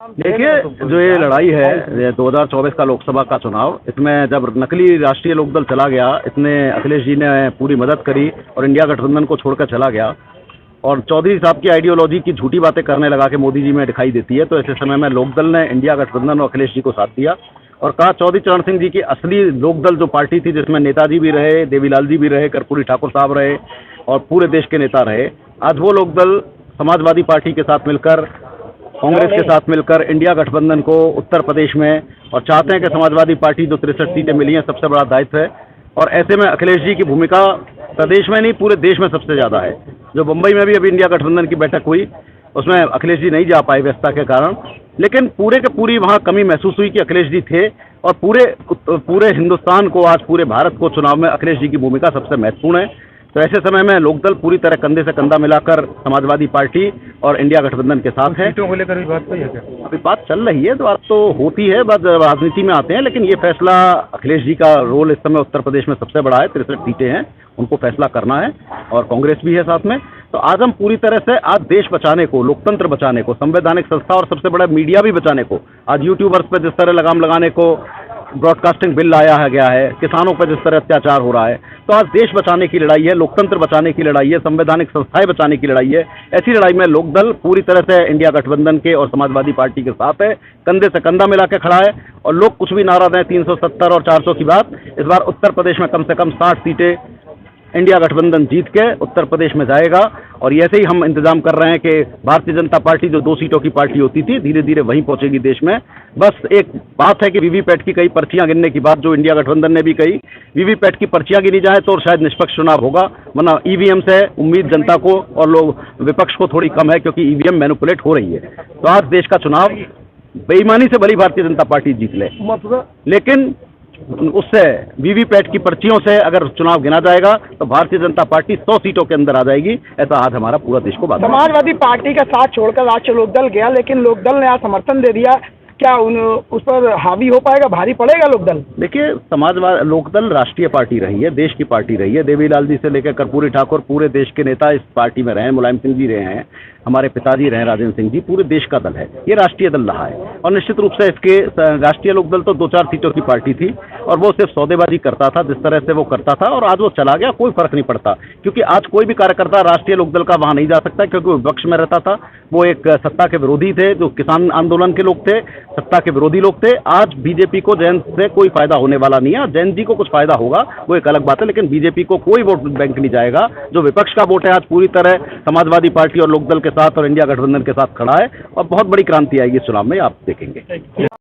देखिए, जो ये लड़ाई है 2024 का लोकसभा का चुनाव, इसमें जब नकली राष्ट्रीय लोकदल चला गया, इसने अखिलेश जी ने पूरी मदद करी और इंडिया गठबंधन को छोड़कर चला गया और चौधरी साहब की आइडियोलॉजी की झूठी बातें करने लगा कि मोदी जी में दिखाई देती है। तो ऐसे समय में लोकदल ने इंडिया गठबंधन और अखिलेश जी को साथ दिया और कहा चौधरी चरण सिंह जी की असली लोकदल जो पार्टी थी, जिसमें नेताजी भी रहे, देवीलाल जी भी रहे, कर्पूरी ठाकुर साहब रहे और पूरे देश के नेता रहे, आज वो लोकदल समाजवादी पार्टी के साथ मिलकर, कांग्रेस के साथ मिलकर इंडिया गठबंधन को उत्तर प्रदेश में और चाहते हैं कि समाजवादी पार्टी जो 63 सीटें मिली हैं, सबसे बड़ा दायित्व है। और ऐसे में अखिलेश जी की भूमिका प्रदेश में नहीं पूरे देश में सबसे ज़्यादा है। जो मुंबई में भी अभी इंडिया गठबंधन की बैठक हुई, उसमें अखिलेश जी नहीं जा पाए व्यस्तता के कारण, लेकिन पूरे के पूरी वहाँ कमी महसूस हुई कि अखिलेश जी थे और पूरे हिंदुस्तान को, आज पूरे भारत को चुनाव में अखिलेश जी की भूमिका सबसे महत्वपूर्ण है। तो ऐसे समय में लोकदल पूरी तरह कंधे से कंधा मिलाकर समाजवादी पार्टी और इंडिया गठबंधन के साथ है। सीटों को लेकर भी बात हुई है क्या? अभी बात चल रही है, तो बात तो होती है, बस राजनीति में आते हैं, लेकिन ये फैसला अखिलेश जी का रोल इस समय उत्तर प्रदेश में सबसे बड़ा है। 63 सीटें हैं, उनको फैसला करना है और कांग्रेस भी है साथ में। तो आज हम पूरी तरह से आज देश बचाने को, लोकतंत्र बचाने को, संवैधानिक संस्था और सबसे बड़ा मीडिया भी बचाने को, आज यूट्यूबर्स पर जिस तरह लगाम लगाने को ब्रॉडकास्टिंग बिल लाया गया है, किसानों पर जिस तरह अत्याचार हो रहा है, तो आज देश बचाने की लड़ाई है, लोकतंत्र बचाने की लड़ाई है, संवैधानिक संस्थाएं बचाने की लड़ाई है। ऐसी लड़ाई में लोकदल पूरी तरह से इंडिया गठबंधन के और समाजवादी पार्टी के साथ है, कंधे से कंधा मिला के खड़ा है। और लोग कुछ भी नारा दें 370 और 400 की बात, इस बार उत्तर प्रदेश में कम से कम 60 सीटें इंडिया गठबंधन जीत के उत्तर प्रदेश में जाएगा। और ऐसे ही हम इंतजाम कर रहे हैं कि भारतीय जनता पार्टी जो 2 सीटों की पार्टी होती थी, धीरे धीरे वहीं पहुंचेगी देश में। बस एक बात है कि वीवीपैट की कई पर्चियां गिनने की बात जो इंडिया गठबंधन ने भी कही, वीवीपैट की पर्चियां गिनी जाए तो शायद निष्पक्ष चुनाव होगा, वरना ईवीएम से उम्मीद जनता को और लोग विपक्ष को थोड़ी कम है, क्योंकि ईवीएम मैनिपुलेट हो रही है। तो आज देश का चुनाव बेईमानी से भली भारतीय जनता पार्टी जीत ले, लेकिन उससे वीवीपैट की पर्चियों से अगर चुनाव गिना जाएगा तो भारतीय जनता पार्टी 100 सीटों के अंदर आ जाएगी। ऐसा आज हमारा पूरा देश को बात। समाजवादी पार्टी का साथ छोड़कर राष्ट्रीय लोकदल गया, लेकिन लोकदल ने आज समर्थन दे दिया, क्या उस पर हावी हो पाएगा, भारी पड़ेगा लोकदल? देखिए, लोकदल राष्ट्रीय पार्टी रही है, देश की पार्टी रही है। देवीलाल जी से लेकर कर्पूरी ठाकुर पूरे देश के नेता इस पार्टी में रहे हैं, मुलायम सिंह जी रहे हैं, हमारे पिताजी रहे राजेंद्र सिंह जी, पूरे देश का दल है, ये राष्ट्रीय दल रहा है। और निश्चित रूप से इसके राष्ट्रीय लोकदल तो 2-4 सीटों की पार्टी थी और वो सिर्फ सौदेबाजी करता था, जिस तरह से वो करता था, और आज वो चला गया, कोई फर्क नहीं पड़ता, क्योंकि आज कोई भी कार्यकर्ता राष्ट्रीय लोकदल का वहां नहीं जा सकता, क्योंकि वो विपक्ष में रहता था। वो एक सत्ता के विरोधी थे, जो किसान आंदोलन के लोग थे, सत्ता के विरोधी लोग थे। आज बीजेपी को जैन से कोई फायदा होने वाला नहीं है। जैन जी को कुछ फायदा होगा, वो एक अलग बात है, लेकिन बीजेपी को कोई वोट बैंक नहीं जाएगा। जो विपक्ष का वोट है आज पूरी तरह समाजवादी पार्टी और लोकदल के साथ और इंडिया गठबंधन के साथ खड़ा है और बहुत बड़ी क्रांति आएगी इस चुनाव में, आप देखेंगे।